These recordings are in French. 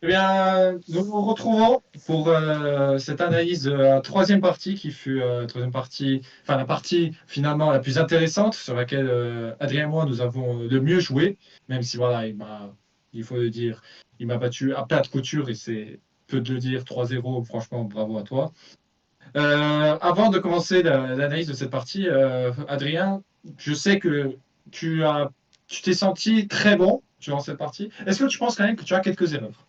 Eh bien, nous nous retrouvons pour cette analyse de la troisième partie qui fut troisième partie, enfin la partie finalement la plus intéressante sur laquelle Adrien et moi nous avons le mieux joué, même si voilà, il faut le dire, il m'a battu à plat de couture et c'est peu de le dire, 3-0, franchement, bravo à toi. Avant de commencer l'analyse de cette partie, Adrien, je sais que tu as, tu t'es senti très bon durant cette partie. Est-ce que tu penses quand même que tu as quelques erreurs?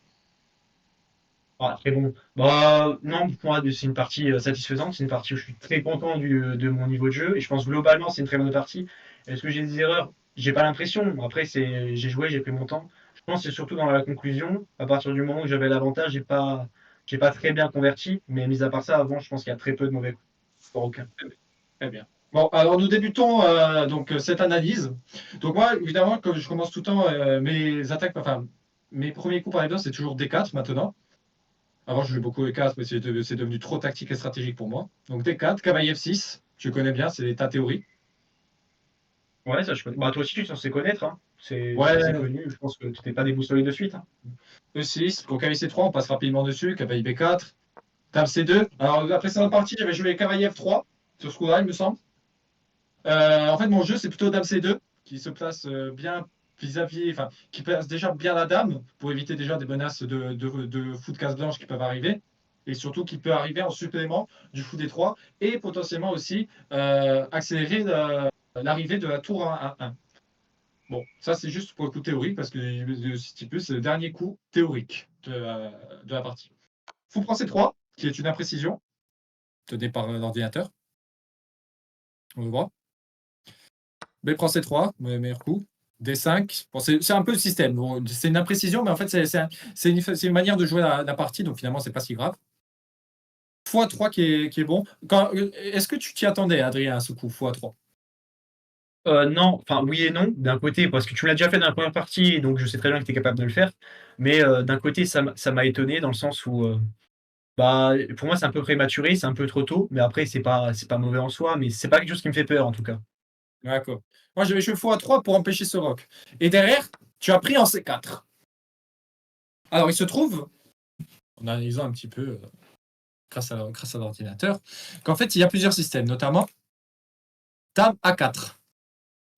Ah, très bon. Bah, non, pour moi, c'est une partie satisfaisante. C'est une partie où je suis très content de mon niveau de jeu. Et je pense globalement, c'est une très bonne partie. Est-ce que j'ai des erreurs? J'ai pas l'impression. Après, j'ai joué, j'ai pris mon temps. Je pense que c'est surtout dans la conclusion. À partir du moment où j'avais l'avantage, j'ai pas très bien converti. Mais mis à part ça, avant, je pense qu'il y a très peu de mauvais coups. Voire aucun. Très bien. Bon, alors nous débutons cette analyse. Donc moi, évidemment, comme je commence tout le temps mes attaques, enfin mes premiers coups par exemple, c'est toujours D4 maintenant. Avant, je jouais beaucoup E4, mais c'est devenu trop tactique et stratégique pour moi. Donc D4, cavalier F6, tu connais bien, c'est ta théorie. Ouais, ça, je connais. Bah, toi aussi, tu es censé connaître, hein. C'est assez Ouais, connu. Je pense que tu t'es pas déboussolé de suite, hein. E6, pour cavalier C3, on passe rapidement dessus, cavalier B4, dame C2. Alors la précédente partie, j'avais joué cavalier F3 sur ce coup-là, il me semble. En fait, mon jeu, c'est plutôt dame C2, qui se place bien vis-à-vis, enfin, qui place déjà bien la dame, pour éviter déjà des menaces de fou de case blanche qui peuvent arriver, et surtout qui peut arriver en supplément du fou D3, et potentiellement aussi accélérer l'arrivée de la tour 1-1. Bon, ça c'est juste pour le coup théorique, parce que le City c'est le dernier coup théorique de la partie. Fou prend C3, qui est une imprécision, donnée par l'ordinateur, on le voit. B prend C3, meilleur coup. D5. Bon, c'est un peu le système. Bon, c'est une imprécision, mais en fait, c'est une manière de jouer la partie, donc finalement, c'est pas si grave. x3 qui est bon. Est-ce que tu t'y attendais, Adrien, à ce coup x3? Non, enfin oui et non, d'un côté, parce que tu me l'as déjà fait dans la première partie, donc je sais très bien que tu es capable de le faire. Mais d'un côté, ça m'a étonné dans le sens où, bah, pour moi, c'est un peu prématuré, c'est un peu trop tôt, mais après, c'est pas mauvais en soi, mais c'est pas quelque chose qui me fait peur en tout cas. D'accord. Moi, je vais jouer x3 pour empêcher ce rock. Et derrière, tu as pris en C4. Alors, il se trouve, en analysant un petit peu grâce à l'ordinateur, qu'en fait, il y a plusieurs systèmes, notamment Dame A4,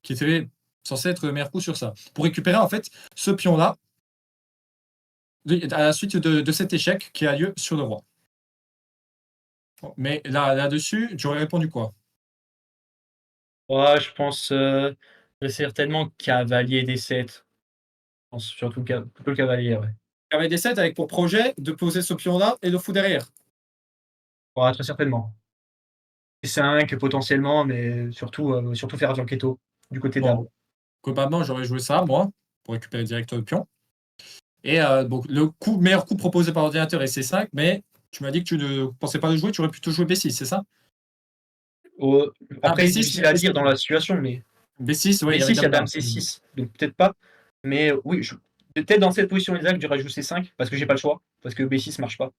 qui était censé être le meilleur coup sur ça. Pour récupérer, en fait, ce pion-là, à la suite de cet échec qui a lieu sur le roi. Mais là-dessus, tu aurais répondu quoi? Ouais, je pense, certainement cavalier D7. Je pense surtout plutôt le cavalier, ouais. Cavalier D7 avec pour projet de poser ce pion-là et le fou derrière. Ouais, très certainement. D5 potentiellement, mais surtout faire Gianquetto du côté dame. Bon, globalement, j'aurais joué ça, moi, pour récupérer direct le pion. Et donc, meilleur coup proposé par l'ordinateur est C5, mais tu m'as dit que tu ne pensais pas le jouer, tu aurais plutôt joué B6, c'est ça? Oh, Ah, après, B6, difficile à dire dans la situation, mais B6, oui, il y avait B6, il y a Dame dame là. C6, donc peut-être pas. Mais oui, peut-être dans cette position exacte, j'aurais joué C5 parce que j'ai pas le choix, parce que B6 marche pas.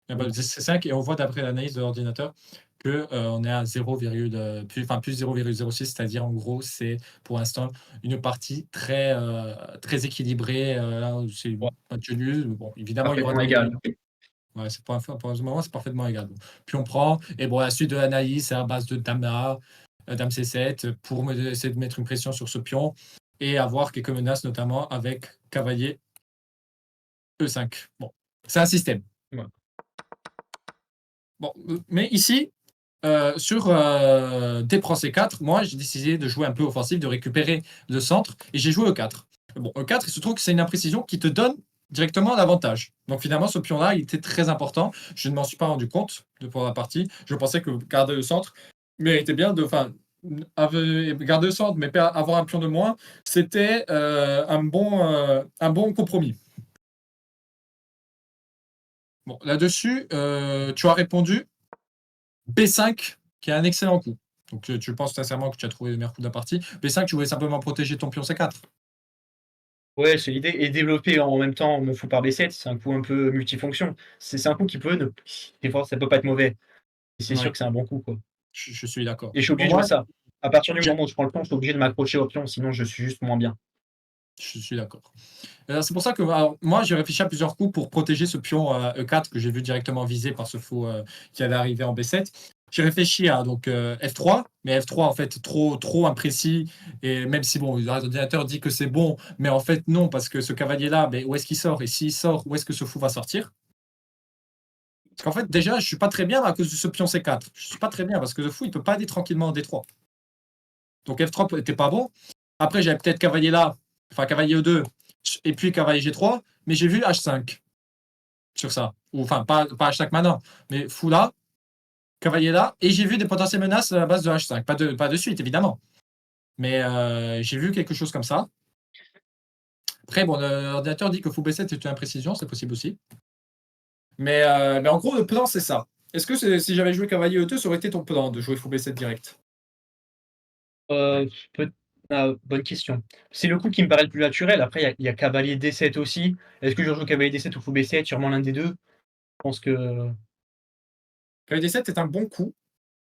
Ah bah, Donc, C5, et on voit d'après l'analyse de l'ordinateur que on est à 0, plus 0,06, c'est-à-dire en gros, c'est pour l'instant une partie très équilibrée. Là, c'est ouais, match nul. Bon, évidemment, il y aura parfaitement des. égal. Ouais, pour le moment, c'est parfaitement égal. Bon. Puis on prend, et bon, la suite de l'analyse, c'est à base de Dame A, Dame C7, pour essayer de mettre une pression sur ce pion et avoir quelques menaces, notamment avec cavalier E5. Bon, c'est un système. Ouais. Bon, mais ici, sur Dprend C4, moi, j'ai décidé de jouer un peu offensif, de récupérer le centre, et j'ai joué E4. Bon, E4, il se trouve que c'est une imprécision qui te donne directement l'avantage. Donc finalement, ce pion-là, il était très important. Je ne m'en suis pas rendu compte pour la partie. Je pensais que garder le centre méritait bien de... Enfin, garder le centre, mais avoir un pion de moins, c'était un bon compromis. Bon, là-dessus, tu as répondu B5, qui est un excellent coup. Donc tu penses sincèrement que tu as trouvé le meilleur coup de la partie. B5, tu voulais simplement protéger ton pion C4. Ouais, c'est l'idée. Et développer en même temps mon fou par B7, c'est un coup un peu multifonction. C'est un coup qui peut ne. Des fois, ça peut pas être mauvais. Et c'est sûr Oui, que c'est un bon coup, quoi. je suis d'accord. Et je suis Bon, obligé de jouer moi, ça. À partir du j'ai- moment où je prends le pion, je suis obligé de m'accrocher au pion, sinon je suis juste moins bien. Je suis d'accord. C'est pour ça que alors, moi, j'ai réfléchi à plusieurs coups pour protéger ce pion E4 que j'ai vu directement visé par ce fou qui allait arriver en B7. J'ai réfléchi à donc F3, mais F3 en fait trop imprécis et même si bon, l'ordinateur dit que c'est bon, mais en fait non parce que ce cavalier là, où est-ce qu'il sort et s'il sort, où est-ce que ce fou va sortir? Parce qu'en fait déjà, je suis pas très bien à cause de ce pion C4. Je suis pas très bien parce que le fou il peut pas aller tranquillement en D3. Donc F3 était pas bon. Après j'avais peut-être cavalier là, enfin cavalier E2 et puis cavalier G3, mais j'ai vu H5 sur ça. Ou enfin pas H5 maintenant, mais fou là, cavalier là, et j'ai vu des potentielles menaces à la base de H5. Pas de suite évidemment, mais j'ai vu quelque chose comme ça. Après bon, l'ordinateur dit que fou B7 est une imprécision, c'est possible aussi. Mais en gros le plan c'est ça. Est-ce que si j'avais joué cavalier E2, ça aurait été ton plan de jouer fou B7 direct? Peut bonne question. C'est le coup qui me paraît le plus naturel. Après, il y a cavalier D7 aussi. Est-ce que je joue cavalier D7 ou fou B7? Sûrement l'un des 2. Je pense que Cavalier D7 est un bon coup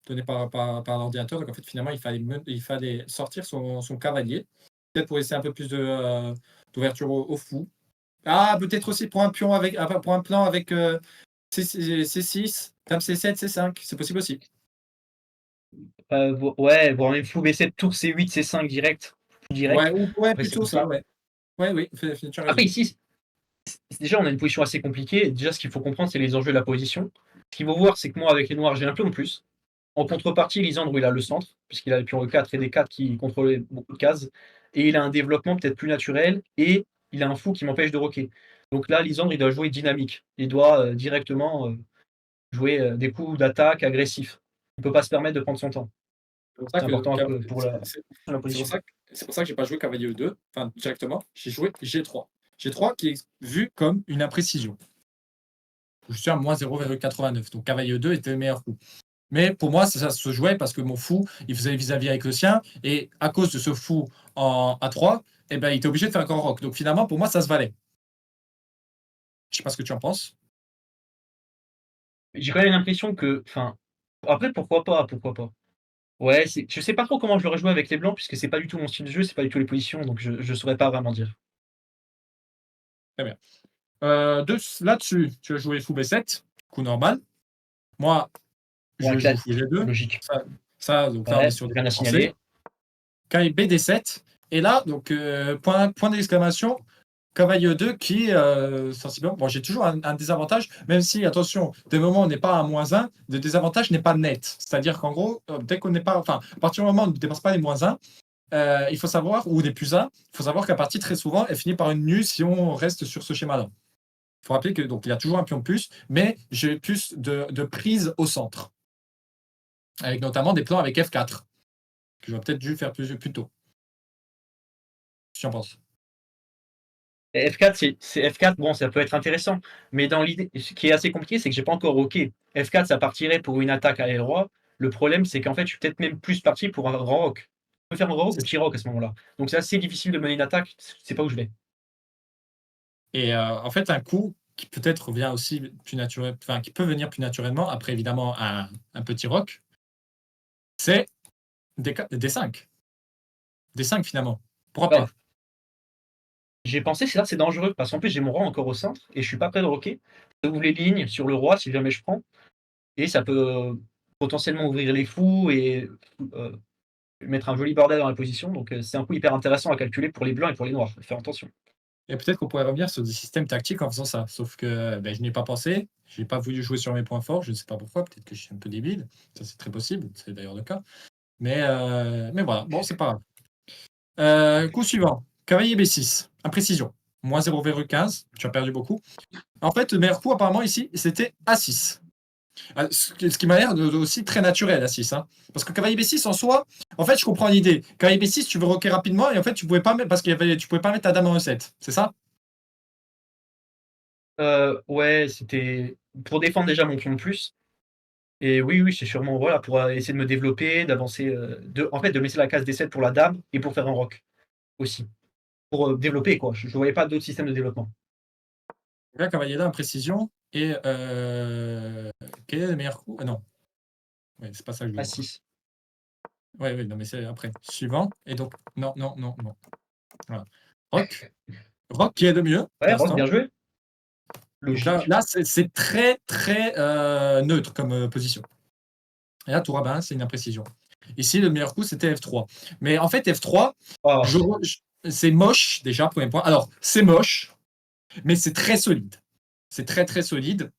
donné par l'ordinateur. Donc en fait, finalement, il fallait sortir son cavalier, peut-être pour laisser un peu plus d'ouverture au fou. Ah, peut-être aussi pour un pion pour un plan avec C6, dame C7, C5, c'est possible aussi. ouais, voire même fou B7, tour C8, C5 direct, plus direct. Ouais, Après, c'est plutôt ça, possible. ouais. Ouais, oui, tu as Après, raison. ici, déjà, on a une position assez compliquée. Déjà, ce qu'il faut comprendre, c'est les enjeux de la position. Ce qu'il faut voir, c'est que moi, avec les noirs, j'ai un pion de plus. En contrepartie, Lisandre, il a le centre, puisqu'il a le pion E4 et D4 qui contrôlent beaucoup de cases. Et il a un développement peut-être plus naturel, et il a un fou qui m'empêche de roquer. Donc là, Lisandre, il doit jouer dynamique. Il doit directement jouer des coups d'attaque agressifs. Il ne peut pas se permettre de prendre son temps. C'est pour ça C'est que important pour la c'est position. pour ça que j'ai pas joué cavalier E2, enfin directement, j'ai joué G3. G3 qui est vu comme une imprécision. Je suis à moins 0,89. Donc cavalier E2 était le meilleur coup. Mais pour moi, ça se jouait parce que mon fou, il faisait vis-à-vis avec le sien. Et à cause de ce fou en A3, il était obligé de faire un grand rock. Donc finalement, pour moi, ça se valait. Je sais pas ce que tu en penses. J'ai quand même l'impression que, enfin, après, pourquoi pas, pourquoi pas. Ouais, je sais pas trop comment je l'aurais joué avec les blancs, puisque c'est pas du tout mon style de jeu, c'est pas du tout les positions, donc je saurais pas vraiment dire. Très bien. Là-dessus, tu as joué fou B7, coup normal. Moi, Bon, je joue fou classique, G2. logique. Donc là, on est Ouais, sur des rien à français. signaler. Caille BD7. Et là, donc, point d'exclamation, cavalier 2 qui, sensiblement, bon, j'ai toujours un désavantage, même si, attention, des moments où on n'est pas à -1, le désavantage n'est pas net. C'est-à-dire qu'en gros, dès qu'on n'est pas, enfin, à partir du moment où on ne dépasse pas les -1, il faut savoir, ou des +1, il faut savoir qu'à partie, très souvent, elle finit par une nue si on reste sur ce schéma-là. Il faut rappeler que donc il y a toujours un pion de plus, mais j'ai plus de prise au centre, avec notamment des plans avec F4, que j'aurais peut-être dû faire plus tôt. Qu'est-ce que tu en penses? Et F4, c'est F4, bon, ça peut être intéressant, mais dans l'idée, ce qui est assez compliqué, c'est que j'ai pas encore roqué. F4, ça partirait pour une attaque à l'aile roi. Le problème, c'est qu'en fait, je suis peut-être même plus parti pour un grand rock. Je peux faire un grand rock ou petit rock à ce moment-là. Donc c'est assez difficile de mener une attaque, c'est pas où je vais. Et en fait, un coup qui peut-être vient aussi plus naturel, enfin qui peut venir plus naturellement, après évidemment un petit rock, c'est D5. D5 finalement. Pourquoi Ouais, pas? j'ai pensé que ça, c'est dangereux, parce qu'en plus, j'ai mon roi encore au centre, et je suis pas prêt de roquer. Ça ouvre les lignes sur le roi, si jamais je prends, et ça peut potentiellement ouvrir les fous et euh, mettre un joli bordel dans la position. Donc c'est un coup hyper intéressant à calculer pour les blancs et pour les noirs. Faut faire attention. Et peut-être qu'on pourrait revenir sur des systèmes tactiques en faisant ça. Sauf que je n'y ai pas pensé. Je n'ai pas voulu jouer sur mes points forts. Je ne sais pas pourquoi. Peut-être que je suis un peu débile. Ça, c'est très possible. C'est d'ailleurs le cas. Mais voilà. Bon, c'est pas grave. Coup suivant. Cavalier B6. Imprécision. Moins 0,15. Tu as perdu beaucoup. En fait, le meilleur coup, apparemment, ici, c'était A6. Ce qui m'a l'air aussi très naturel, A6. Hein. Parce que cavalier B6, en soi, en fait, je comprends l'idée. Cavalier B6, tu veux roquer rapidement et en fait, tu pouvais pas mettre, parce tu pouvais pas mettre ta dame en E7. C'est ça? Ouais, c'était pour défendre déjà mon pion de plus. Et oui, oui, c'est sûrement voilà, pour essayer de me développer, d'avancer, en fait, de me laisser la case D7 pour la dame et pour faire un roc aussi. Pour développer, quoi. Je ne voyais pas d'autres systèmes de développement. Là, cavalier là, imprécision. Et quel est le meilleur coup? Ah non, ouais, c'est pas ça que je voulais voir. A6. Ouais, ouais, non, mais c'est après. Suivant. Et donc, non, non, non, non. Voilà. Roc. Roc qui est le mieux pour Ouais, Rock, l'instant. bien joué. Donc Logique. là c'est très, très neutre comme position. Et là, tour à bain, c'est une imprécision. Ici, le meilleur coup, c'était F3. Mais en fait, F3, Oh, c'est moche, déjà, premier point. Alors, c'est moche, mais c'est très solide. C'est très, très solide.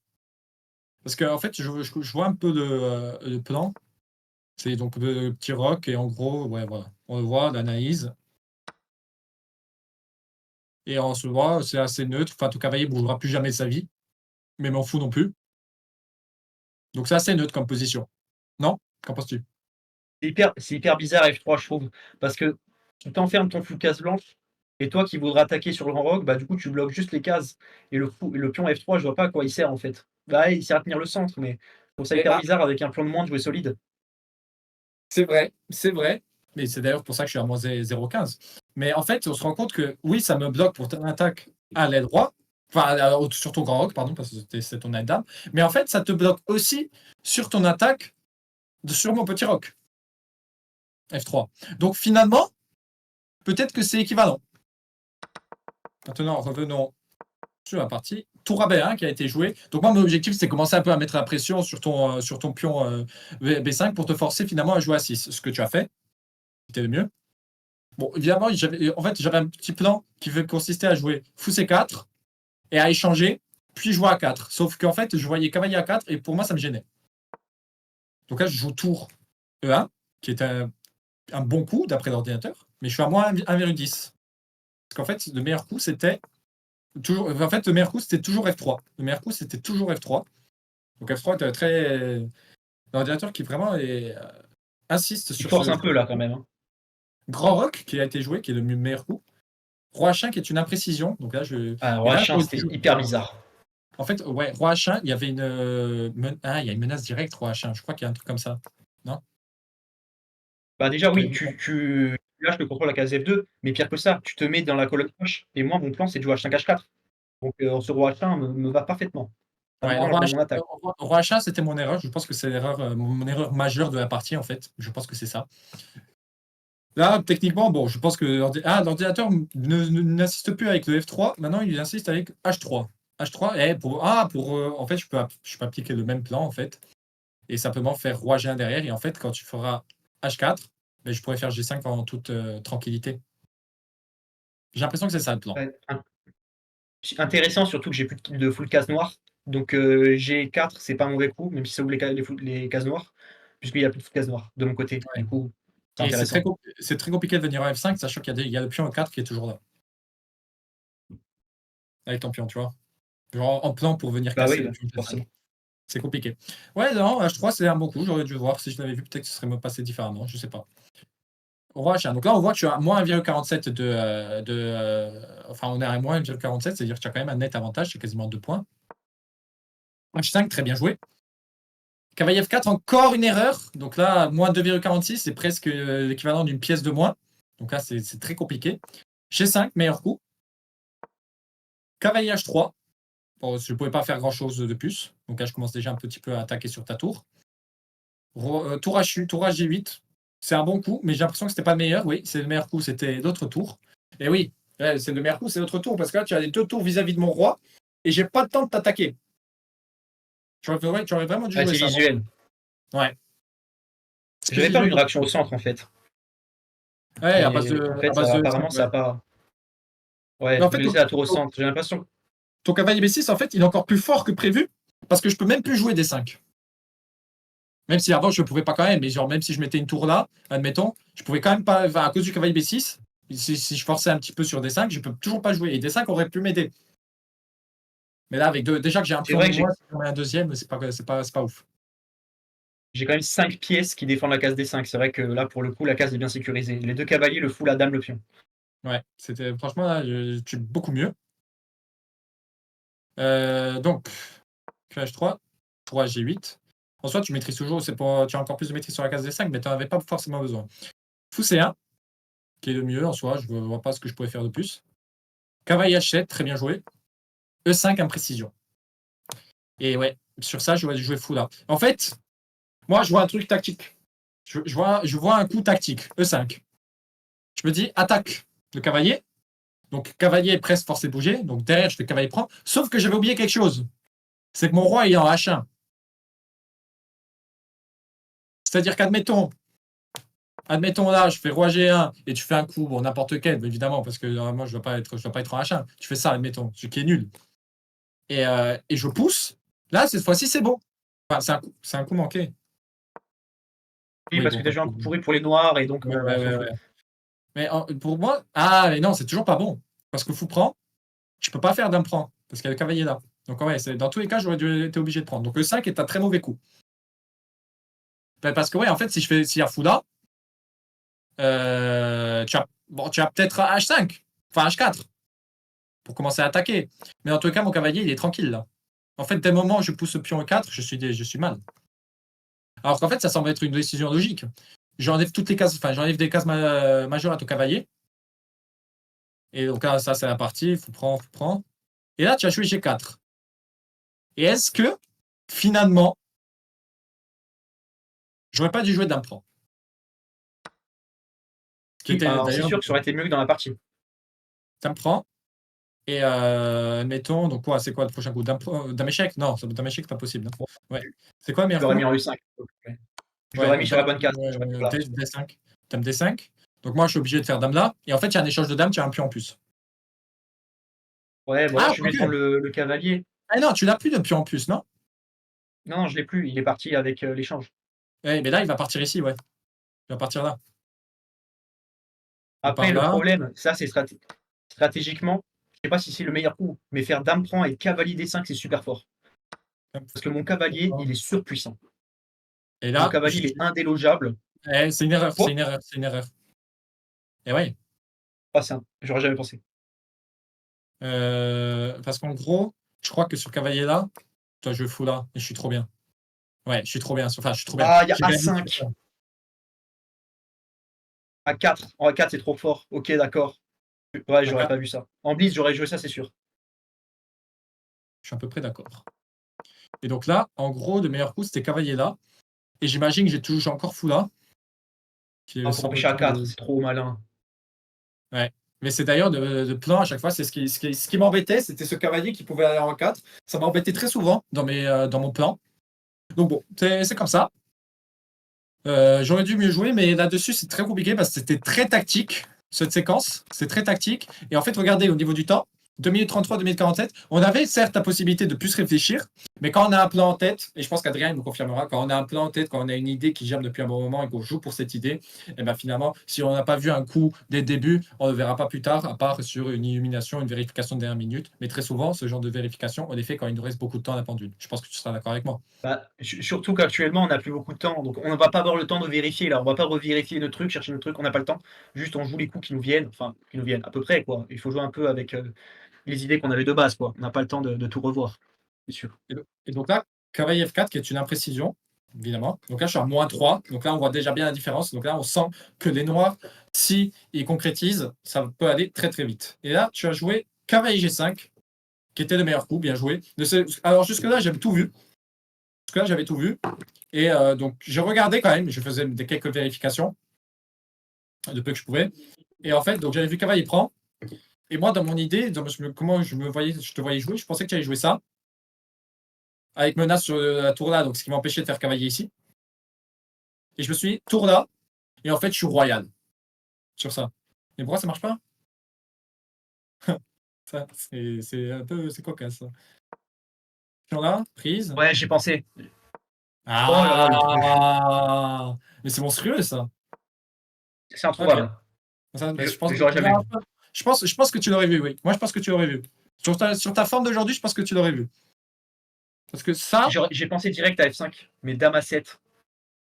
Parce que, en fait, je vois un peu le plan. C'est donc le petit roc, et en gros, ouais, voilà. On le voit, l'analyse. Et on se voit, c'est assez neutre. Enfin, ton cavalier ne bougera plus jamais de sa vie. Mais m'en fout non plus. Donc, c'est assez neutre comme position. Non? Qu'en penses-tu? c'est hyper bizarre F3, je trouve. Parce que tu t'enfermes ton fou case blanche, et toi qui voudrais attaquer sur le grand roc, bah du coup tu bloques juste les cases. Et le pion F3, je vois pas à quoi il sert en fait. Bah il sert à tenir le centre, mais je trouve ça Et hyper bizarre avec un plan de moins de jouer solide. c'est vrai, c'est vrai. Mais c'est d'ailleurs pour ça que je suis à moins 0,15. Mais en fait, on se rend compte que oui, ça me bloque pour ton attaque à l'aile droit. Enfin, sur ton grand roc, pardon, parce que c'est ton aile dame. Mais en fait, ça te bloque aussi sur ton attaque sur mon petit roc. F3. Donc finalement, peut-être que c'est équivalent. Maintenant, revenons sur la partie. Tour à B1 qui a été joué. Donc moi, mon objectif, c'est commencer un peu à mettre la pression sur ton pion B5 pour te forcer finalement à jouer à 6. Ce que tu as fait, c'était le mieux. Bon, évidemment, j'avais un petit plan qui consistait à jouer fou C4 et à échanger, puis jouer à 4. Sauf qu'en fait, je voyais cavalier à 4 et pour moi, ça me gênait. Donc là, je joue tour E1, qui est un bon coup d'après l'ordinateur, mais je suis à moins 1,10. Parce qu'en fait, le meilleur coup, c'était toujours. En fait, le meilleur coup, c'était toujours F3. Le meilleur coup, c'était toujours F3. Donc F3 était très. L'ordinateur qui vraiment insiste Il sur force ce un peu là quand même, hein. grand rock qui a été joué, qui est le meilleur coup. Roi H5 qui est une imprécision. Donc là, Ah, et Roi là, H1, c'était hyper bizarre. en fait, ouais, Roi H1, il y avait il y a une menace directe, Roi H1. Je crois qu'il y a un truc comme ça. Non? Bah déjà oui, tu lâches le contrôle à case F2, mais pire que ça, tu te mets dans la colonne H, et moi mon plan c'est de jouer H5 H4. Donc ce Roi H1 me va parfaitement. Ça Ouais, m'arrange dans mon attaque. Roi H1, c'était mon erreur. Je pense que c'est mon erreur majeure de la partie, en fait. Je pense que c'est ça. Là, techniquement, bon, je pense que l'ordinateur n'insiste plus avec le F3. Maintenant, il insiste avec H3. H3, et en fait, je peux appliquer le même plan, en fait. Et simplement faire Roi G1 derrière. Et en fait, quand tu feras H4, ben, je pourrais faire G5 en toute tranquillité. J'ai l'impression que c'est ça le plan. Ouais, intéressant, surtout que j'ai plus de full case noire. Donc G4, c'est pas un mauvais coup, même si ça ouvre les cases noires, puisqu'il n'y a plus de full case noire de mon côté. Ouais. Du coup, c'est Et intéressant. c'est très compliqué de venir en F5, sachant qu'il y a le pion E4 qui est toujours là. Avec ton pion, tu vois. Genre en plan pour venir Bah casser oui, le pion G5. forcément. C'est compliqué. Ouais, non, H3, c'est un bon coup. J'aurais dû voir. Si je l'avais vu, peut-être que ce serait me passé différemment. Je sais pas. Roi H1. Donc là, on voit que tu as moins 1,47 enfin, on est à moins 1,47, c'est-à-dire que tu as quand même un net avantage, c'est quasiment 2 points. H5, très bien joué. Cavalier F4, encore une erreur. Donc là, moins 2,46, c'est presque l'équivalent d'une pièce de moins. Donc là, c'est très compliqué. G5, meilleur coup. Cavalier H3. Bon, je ne pouvais pas faire grand-chose de plus. Donc là, je commence déjà un petit peu à attaquer sur ta tour. Tour H8, c'est un bon coup, mais j'ai l'impression que c'était pas le meilleur. Oui, c'est le meilleur coup, c'était l'autre tour. Et oui, c'est le meilleur coup, c'est l'autre tour, parce que là, tu as les 2 tours vis-à-vis de mon roi, et j'ai pas le temps de t'attaquer. Tu aurais vraiment dû Ouais, jouer c'est ça. visuel. Ouais. J'avais peur d'une réaction au centre en fait. Ouais, à base Et de, en à fait, base de apparemment, ça ouais. n'a pas. Mais Ouais, en de fait, laisser la tour au centre. J'ai l'impression. ton cavalier B6, en fait, il est encore plus fort que prévu, parce que je peux même plus jouer des 5. Même si avant, je ne pouvais pas quand même, mais genre, même si je mettais une tour là, admettons, je pouvais quand même pas, enfin, à cause du cavalier B6, si je forçais un petit peu sur D5, je peux toujours pas jouer. Et D5 aurait pu m'aider. Mais là, déjà que j'ai un C'est pion vrai de que moins, si j'en mets un deuxième, c'est pas ouf. j'ai quand même 5 pièces qui défendent la case D5. C'est vrai que là, pour le coup, la case est bien sécurisée. Les deux cavaliers, le fou, la dame, le pion. Ouais, franchement, là, tu es beaucoup mieux. Donc, QH3, 3 G8. En soi, tu maîtrises toujours, tu as encore plus de maîtrise sur la case D5, mais tu n'en avais pas forcément besoin. Fou C1, qui est le mieux en soi, je ne vois pas ce que je pourrais faire de plus. Cavalier H7, très bien joué. E5, imprécision. Et ouais, sur ça, je vais jouer fou là. En fait, moi, je vois un truc tactique. Je vois un coup tactique, E5. Je me dis, attaque le cavalier, Donc cavalier est presque forcé de bouger. Donc derrière, je fais cavalier prend. Sauf que j'avais oublié quelque chose. C'est que mon roi est en H1. C'est-à-dire qu'admettons là, je fais roi G1 et tu fais un coup, bon, n'importe quel, évidemment, parce que moi, je ne dois pas être en H1. Tu fais ça, admettons, ce qui est nul. Et je pousse. Là, cette fois-ci, c'est bon. Enfin, c'est un coup manqué. Oui, parce que tu as joué un coup pourri pour les noirs et donc on s'en fout. Ouais. Mais pour moi, mais non, c'est toujours pas bon. Parce que fou prend, tu peux pas faire dame prend, parce qu'il y a le cavalier là. Donc ouais, dans tous les cas, j'aurais été obligé de prendre. Donc le 5 est un très mauvais coup. Parce que ouais, en fait, s'il y a fou là, tu as peut-être H5, enfin H4, pour commencer à attaquer. Mais dans tous les cas, mon cavalier, il est tranquille là. En fait, dès le moment où je pousse le pion E4, je suis mal. Alors qu'en fait, ça semble être une décision logique. J'enlève toutes les cases, enfin, j'enlève des cases majeures à ton cavalier. Et donc là, ça, c'est la partie, fou prend. Et là, tu as joué G4. Et est-ce que, finalement, j'aurais pas dû jouer dame prend? C'est sûr que ça aurait été mieux que dans la partie. Dame prend. Et mettons, donc quoi, c'est quoi le prochain coup? Dame échec? Non, dame échec, c'est pas possible. Non. Ouais. C'est quoi le meilleur Je l'aurais coup? mis en U5. Je l'aurais mis sur la bonne case. D5. Dame D5. Donc moi, je suis obligé de faire dame là. Et en fait, il y a un échange de dames, tu as un pion en plus. Ouais, bon, là, je suis obligé de prendre le cavalier. Ah non, tu l'as plus de pion en plus, non? Non, je l'ai plus. Il est parti avec l'échange. Ouais, mais là, il va partir ici, ouais. Il va partir là. Après, le problème, ça, c'est stratégiquement, je sais pas si c'est le meilleur coup, mais faire dame prend et cavalier D5, c'est super fort. Parce que mon cavalier, il est surpuissant. Et là, mon cavalier, il est indélogeable. C'est une erreur, c'est une erreur. Et ouais. Ah, j'aurais jamais pensé. Parce qu'en gros, je crois que sur cavalier là, toi, je fous là, et je suis trop bien. Ouais, je suis trop bien. Enfin, je suis trop bien. Ah, il y a A5. A4. En A4, c'est trop fort. Ok, d'accord. Ouais, j'aurais pas vu ça. En blitz, j'aurais joué ça, c'est sûr. Je suis à peu près d'accord. Et donc là, en gros, le meilleur coup, c'était cavalier là. Et j'imagine que j'ai encore fou là. Pour empêcher A4, c'est trop malin. Ouais. Mais c'est d'ailleurs de plan à chaque fois, c'est ce qui m'embêtait, c'était ce cavalier qui pouvait aller en 4. Ça m'embêtait très souvent dans mon plan. Donc bon, c'est comme ça. J'aurais dû mieux jouer, mais là-dessus, c'est très compliqué parce que c'était très tactique, cette séquence. C'est très tactique. Et en fait, regardez, au niveau du temps, 2 minutes 33, 2 minutes 47, on avait certes la possibilité de plus réfléchir, mais quand on a un plan en tête, et je pense qu'Adrien me confirmera, quand on a un plan en tête, quand on a une idée qui germe depuis un bon moment et qu'on joue pour cette idée, et ben finalement, si on n'a pas vu un coup dès le début, on ne le verra pas plus tard, à part sur une illumination, une vérification de dernière minute. Mais très souvent, ce genre de vérification, on les fait quand il nous reste beaucoup de temps à la pendule. Je pense que tu seras d'accord avec moi. Surtout qu'actuellement, on n'a plus beaucoup de temps. Donc, on ne va pas avoir le temps de vérifier. Là, on ne va pas revérifier nos trucs, chercher nos trucs. On n'a pas le temps. Juste, on joue les coups qui nous viennent. Enfin, qui nous viennent à peu près, quoi. Il faut jouer un peu avec les idées qu'on avait de base, quoi. On n'a pas le temps de tout revoir. C'est sûr. Et donc là, cavalier F4 qui est une imprécision, évidemment. Donc là, je suis à -3. Donc là, on voit déjà bien la différence. Donc là, on sent que les noirs, si ils concrétisent, ça peut aller très très vite. Et là, tu as joué cavalier G5, qui était le meilleur coup, bien joué. Alors jusque-là, j'avais tout vu. Jusque-là, j'avais tout vu. Et donc, je regardais quand même, je faisais quelques vérifications de peu que je pouvais. Et en fait, donc j'avais vu cavalier prend. Et moi, dans mon idée, comment je te voyais jouer, je pensais que tu allais jouer ça. Avec menace sur la tour là, donc ce qui m'empêchait de faire cavalier ici. Et je me suis dit, tour là, et en fait, je suis royal sur ça. Mais pourquoi ça marche pas? Ça, c'est un peu, c'est cocasse. Tour là, prise. Ouais, j'ai pensé. Ah, Oh là là, mais c'est monstrueux ça. c'est introuvable. Okay. J'aurais jamais vu. Je pense que tu l'aurais vu, oui. Moi, je pense que tu l'aurais vu. Sur ta forme d'aujourd'hui, je pense que tu l'aurais vu. Parce que ça. J'ai pensé direct à F5, mais Dame A7.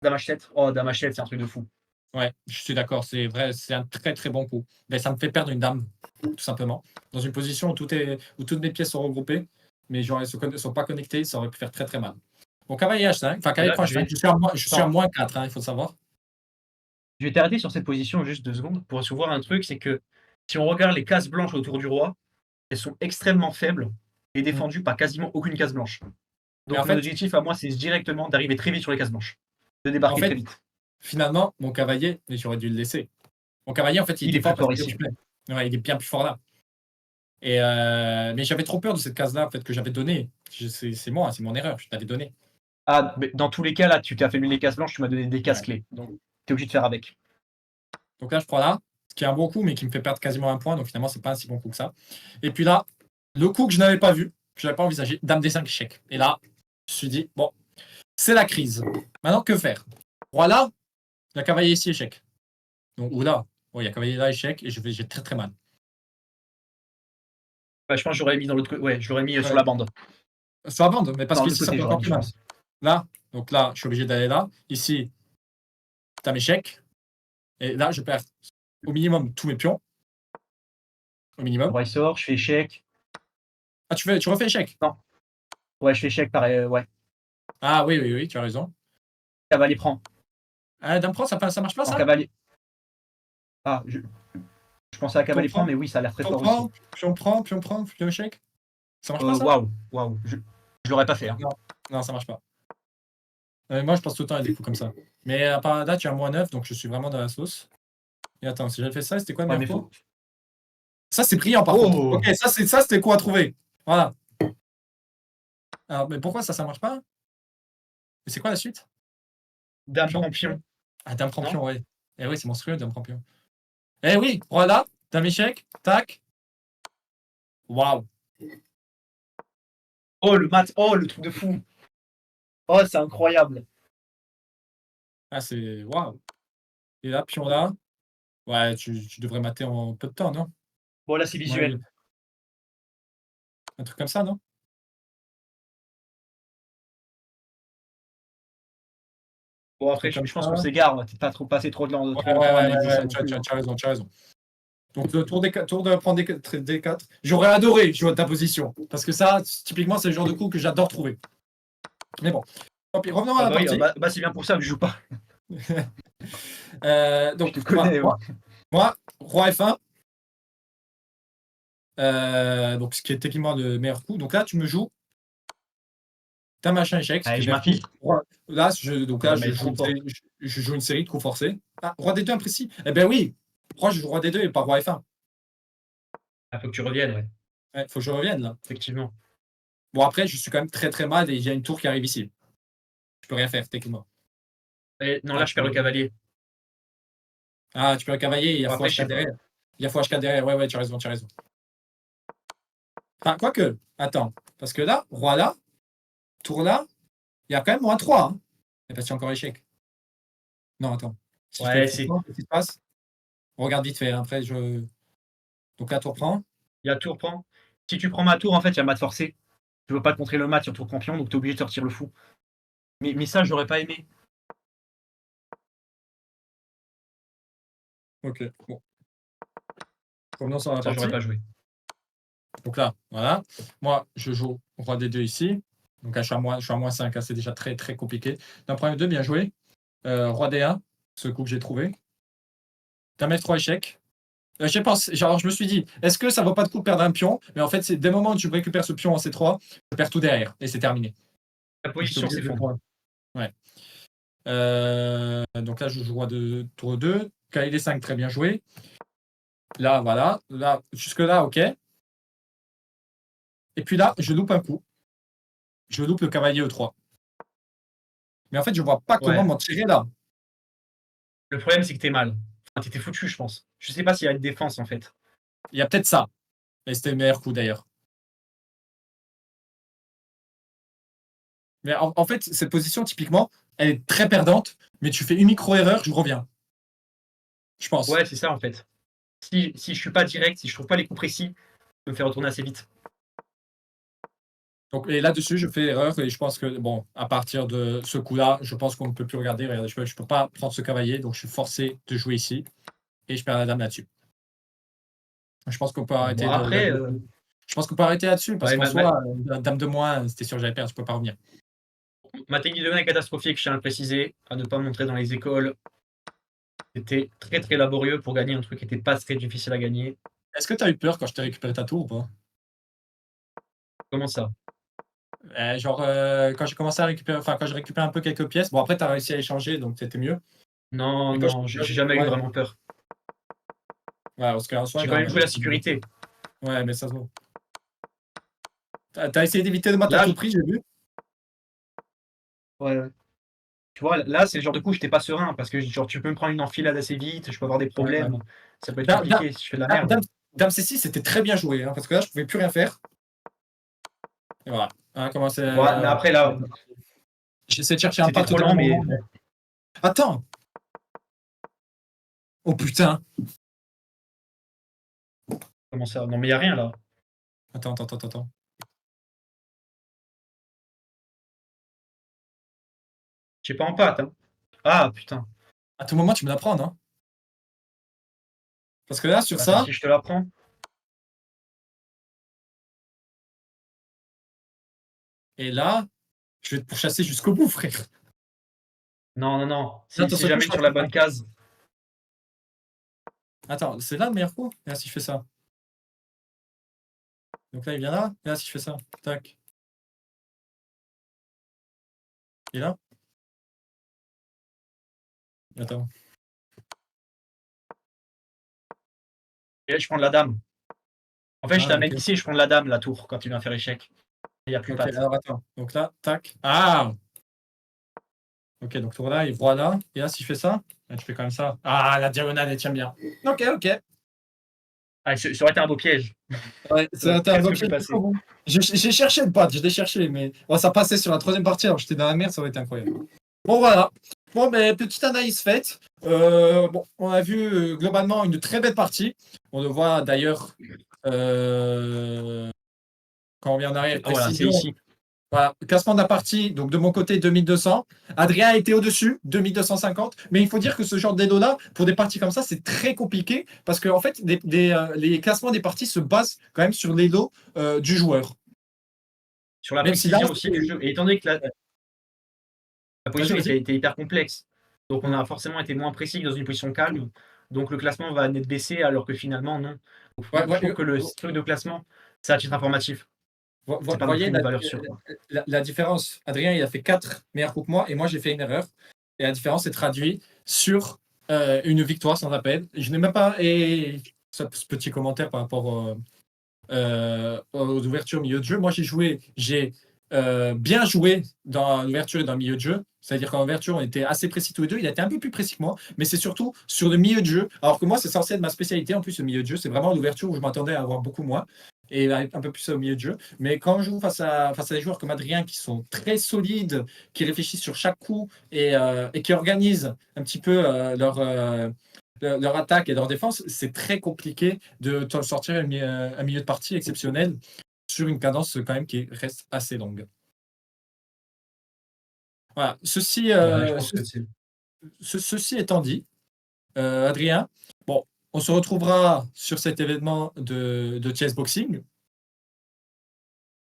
Dame H7. Oh, Dame H7, c'est un truc de fou. Ouais, je suis d'accord, c'est vrai, c'est un très très bon coup. Mais ça me fait perdre une dame, tout simplement. Dans une position où toutes mes pièces sont regroupées, mais genre elles ne sont pas connectées, ça aurait pu faire très très mal. Bon, cavalier H5, enfin cavalier H5, je suis à -4, hein, il faut le savoir. Je vais t'arrêter sur cette position juste 2 secondes pour se voir un truc, c'est que si on regarde les cases blanches autour du roi, elles sont extrêmement faibles et défendues par quasiment aucune case blanche. Donc mon objectif à moi, c'est directement d'arriver très vite sur les cases blanches, de débarquer très vite. Finalement, mon cavalier, mais j'aurais dû le laisser. Mon cavalier, en fait, il est plus fort ici. Ouais, il est bien plus fort là. Mais j'avais trop peur de cette case-là, en fait, que j'avais donnée. C'est moi, c'est mon erreur, je t'avais donné. Ah, mais dans tous les cas, là, tu t'as fait les cases blanches, tu m'as donné des cases Ouais. clés. Donc, tu es obligé de faire avec. Donc là, je prends là, ce qui est un bon coup, mais qui me fait perdre quasiment un point. Donc finalement, c'est pas un si bon coup que ça. Et puis là, le coup que je n'avais pas vu, que je n'avais pas envisagé, Dame des 5 échecs. Et là, je me suis dit, bon, c'est la crise. Maintenant, que faire? Roi là, il y a cavalier ici, échec. Donc, ou là, il y a cavalier là, échec, et j'ai très très mal. Ouais, je pense que j'aurais mis dans l'autre côté. Ouais, je l'aurais mis sur Ouais. la bande. Sur la bande, mais parce Non, que le ici, ça côté, peut j'aurais encore mis, plus je mal. pense. Là, donc là, je suis obligé d'aller là. Ici, Dame échec. Et là, je perds au minimum tous mes pions. Au minimum. Roi il sort, je fais échec. Ah, tu refais échec? Non. Ouais, je fais échec, pareil. Ouais. Ah oui, oui, oui, tu as raison. Cavalier prend. Ah, Dame prend, ça marche pas, En ça? cavalier. Ah, je pensais à Tour cavalier prend, prend, mais oui, ça a l'air très tour fort aussi. prend, pion prend, pion échec. Ça marche pas, ça? Waouh, waouh. Je l'aurais pas fait. Hein. Non, non, ça marche pas. Moi, je pense tout le temps à des coups comme ça. Mais à part là, tu as un -9, donc je suis vraiment dans la sauce. Et attends, si j'avais fait ça, c'était quoi le Ouais, meilleur mais coup? faut. Ça, c'est brillant, par contre. Oh! Ok, ça, c'était le coup à trouver. Voilà. Alors, mais pourquoi ça marche pas? Mais c'est quoi la suite? Dame Pion, prend pion. ah, Dame prend Non? pion, ouais. Eh oui, c'est monstrueux, Dame prend pion. Eh oui, voilà, Dame échec, tac. Waouh. Oh, le mat. Oh, le truc de fou. Oh, c'est incroyable. Ah, c'est waouh. Et là, pion là. Ouais, tu devrais mater en peu de temps, non? Bon, là, c'est À mon avis. visuel. Un truc comme ça, non? Bon, Un après, truc comme je pense ça. qu'on s'égare. T'es pas trop passé trop Ouais, trop ouais, longtemps à ouais, analyser ouais, ça ouais, non plus. Hein. tu as raison, tu as raison. Donc le tour de prendre des 4. J'aurais adoré jouer à ta position. Parce que ça, typiquement, c'est le genre de coup que j'adore trouver. Mais bon. Tant pis, revenons à Ah la bah oui, partie. c'est bien pour ça que je joue pas. Je Donc, te connais. Ouais. moi, roi F1. Donc, ce qui est techniquement le meilleur coup. Donc là, tu me joues. T'as machin échec, ce qui est Allez, le je meilleur coup. m'infiltre. Donc là, Mais je joue trop une fort. série, je joue une série de coups forcés. Ah, roi D2 imprécis. Eh ben oui. Roi, je joue roi D2 et pas roi F1. Il faut que tu reviennes, ouais. Ouais, faut que je revienne là. Effectivement. Bon, après, je suis quand même très très mal et il y a une tour qui arrive ici. Je peux rien faire techniquement. Et, non, Ah, là, je perds le cavalier. tu peux le cavalier, il y a Bon, fou après, je H4 sais pas. derrière. Il y a fou H4 derrière. Ouais, ouais, tu as raison, tu as raison. Enfin, quoique, attends. Parce que là, roi là, tour là, il y a quand même moins 3. Hein. Et parce qu'il y a encore échec. Non, attends. Si je fais Ouais, fou c'est. prend, qu'est-ce qui se passe? On regarde vite fait. Hein. Après, je. Donc là, tour prend. Il y a tour prend. Si tu prends ma tour, en fait, il y a mat forcé. Tu veux pas contrer le mat sur tour campion, donc t'es obligé de sortir le fou. Mais ça, j'aurais pas aimé. Ok, bon. Revenons sur la Ça, j'aurais partie. pas joué. Donc là, voilà. Moi, je joue roi D2 ici. Donc là, je suis à moins 5. Hein. C'est déjà très très compliqué. D'un premier 2, bien joué. Roi D1, ce coup que j'ai trouvé. Dame F3 échec. Je pense, genre, je me suis dit, est-ce que ça vaut pas de coup de perdre un pion? Mais en fait, c'est dès le moment où tu récupères ce pion en C3, tu perds tout derrière et c'est terminé. La Donc, j'étais position obligé de le s'effondre. prendre. Ouais. Donc là, je joue roi de tour 2. Cavalier 5, très bien joué. Là, voilà. Là, jusque-là, ok. Et puis là, je loupe un coup. Je loupe le cavalier E3. Mais en fait, je vois pas comment Ouais. m'en tirer là. Le problème, c'est que t'es mal. Enfin, t'étais foutu, je pense. Je sais pas s'il y a une défense, en fait. Il y a peut-être ça. Et c'était le meilleur coup d'ailleurs. Mais en fait, cette position, typiquement, elle est très perdante, mais tu fais une micro-erreur, je reviens. Je pense. Ouais, c'est ça, en fait. Si je suis pas direct, si je trouve pas les coups précis, je peux me faire retourner assez vite. Donc, et là-dessus, je fais erreur et je pense que, bon, à partir de ce coup-là, je pense qu'on ne peut plus regarder. Regardez, je ne peux pas prendre ce cavalier, donc je suis forcé de jouer ici et je perds la dame là-dessus. Je pense qu'on peut arrêter Bon, après, Je pense qu'on peut arrêter là-dessus parce ouais, qu'en soi, la dame de moins, c'était sûr que j'allais perdre, je ne peux pas revenir. ma technique de gain est catastrophique, je tiens à le préciser, à ne pas montrer dans les écoles. C'était très très laborieux pour gagner un truc qui n'était pas très difficile à gagner. Est-ce que tu as eu peur quand je t'ai récupéré ta tour ou pas? Comment ça? Genre, quand j'ai commencé à récupérer, enfin, quand j'ai récupéré un peu quelques pièces, bon, après, tu as réussi à échanger, donc c'était mieux. Non, Mais non, j'ai jamais eu ouais, vraiment peur. parce qu'en soi, J'ai là, quand même moi, joué la sécurité. Ouais, mais ça se voit. T'as essayé d'éviter le mat à Là, tout prix, j'ai vu. ouais, ouais. Tu vois, là, c'est le genre de coup, j'étais pas serein parce que genre, tu peux me prendre une enfilade assez vite, je peux avoir des Ouais, ouais. problèmes. Ça peut être Dame, dame, compliqué si je fais de la dame, merde. dame C6, c'était très bien joué, hein, parce que là, je pouvais plus rien faire. Et voilà. Hein, comment c'est. Ouais, mais après, là, J'essaie de chercher un c'était pacte trop au lent, dernier mais moment. Attends! Oh putain! comment ça? Non, mais il y a rien là. Attends. J'ai pas en pâte, hein. Ah putain. À tout moment, tu me la prends, non? Parce que là, sur Attends, ça, si je te la prends. et là, je vais te pourchasser jusqu'au bout, frère. Non, non, non. Là, Si ton coup, je j'amène crois sur que la c'est ça. bonne case. Attends, c'est là le meilleur coup? Et là, si je fais ça. Donc là, il vient là. Et là, si je fais ça. Tac. Et là. Attends. Et là, je prends de la dame. En fait, je Ah, ok. t'amène ici et je prends de la dame, la tour, quand il vient faire échec. Il n'y a plus Ok, pâte. alors attends. Donc là, tac. Ah! Ok, donc tour là, et voilà. Et là, si je fais ça, là, tu fais quand même ça. Ah, la diagonale, elle tient bien. Ok. Ah, ça aurait été un beau piège. Ouais, Ça aurait c'était un presque bloc pu passer. bon. J'ai cherché le pad, je l'ai cherché, mais bon, ça passait sur la troisième partie, alors j'étais dans la merde, ça aurait été incroyable. Bon, voilà. Bon, ben, petite analyse faite. Bon, on a vu globalement une très belle partie. On le voit d'ailleurs quand on vient en arrière, Ah voilà, c'est précision. ici. Voilà, classement de la partie, donc de mon côté 2200. Adrien a été au-dessus, 2250. Mais il faut dire que ce genre d'élo-là, pour des parties comme ça, c'est très compliqué parce que en fait, les classements des parties se basent quand même sur l'élo du joueur. Sur la Même si là, précision aussi du jeu. Et étant donné que la vas-y, position vas-y. était hyper complexe, donc on a forcément été moins précis que dans une position calme. Donc le classement va net baisser, alors que finalement, non. Ouais, Je trouve que le truc de classement, c'est à titre informatif. C'est pas non voyez plus une valeur sûre, quoi. la différence. Adrien, il a fait 4 meilleurs coups que moi et moi, j'ai fait une erreur. Et la différence est traduite sur une victoire sans appel. Je n'ai même pas. Et ce petit commentaire par rapport aux ouvertures au milieu de jeu. Moi, j'ai bien joué dans l'ouverture et dans le milieu de jeu. C'est-à-dire qu'en ouverture, on était assez précis tous les deux. Il a été un peu plus précis que moi, mais c'est surtout sur le milieu de jeu. Alors que moi, c'est censé être ma spécialité. En plus, le milieu de jeu, c'est vraiment l'ouverture où je m'attendais à avoir beaucoup moins et un peu plus au milieu de jeu. Mais quand je joue face à des joueurs comme Adrien qui sont très solides, qui réfléchissent sur chaque coup et qui organisent un petit peu leur attaque et leur défense, c'est très compliqué de sortir un milieu de partie exceptionnel sur une cadence quand même qui reste assez longue. Voilà. Ouais, je pense que c'est. Ceci étant dit, Adrien, bon, on se retrouvera sur cet événement de chess boxing.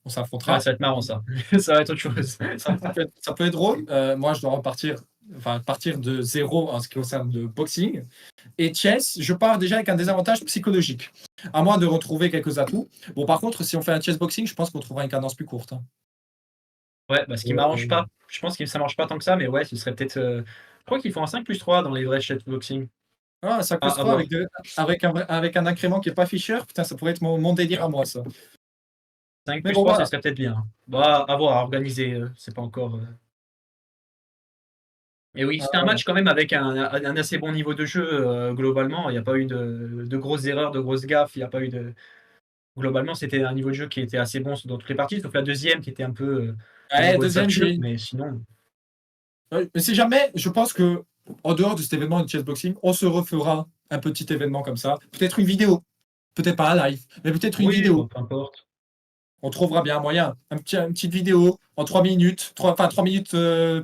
On Ouais, s'affrontera. ça va être marrant, ça. Ça va être autre chose. Ça peut être drôle. Moi, je dois partir de zéro en ce qui concerne le boxing. Et chess, je pars déjà avec un désavantage psychologique, à moins de retrouver quelques atouts. Bon, par contre, si on fait un chess boxing, je pense qu'on trouvera une cadence plus courte. Hein. Ouais, bah, ce qui m'arrange pas, je pense que ça marche pas tant que ça, mais ouais, ce serait peut-être. Je crois qu'ils font un 5+3 dans les vrais boxing. Ah, 5 Ah, plus à 3 voir. avec un incrément qui n'est pas Fischer, putain, ça pourrait être mon délire à moi, ça. 5 Mais plus bon, 3, ce voilà. serait peut-être bien. Bah, à voir, à organiser, c'est pas encore. Et oui, c'était un Euh, match quand même avec un assez bon niveau de jeu globalement. Il n'y a pas eu de grosses erreurs, de grosses gaffes. Il y a pas eu de. Globalement, c'était un niveau de jeu qui était assez bon dans toutes les parties, sauf la deuxième qui était un peu au ouais, niveau de deuxième, facture, mais sinon. ouais, mais si jamais, je pense que en dehors de cet événement de chess boxing, on se refera un petit événement comme ça. Peut-être une vidéo. Peut-être pas un live, mais peut-être une Oui, vidéo. bon, peu importe. On trouvera bien un moyen. Une petite vidéo en 3 minutes, 3 minutes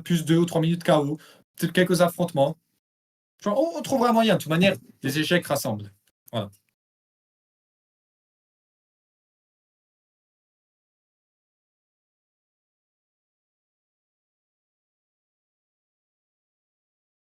plus 2 ou 3 minutes KO. Peut-être quelques affrontements. On trouvera un moyen. De toute manière, les échecs rassemblent. Voilà.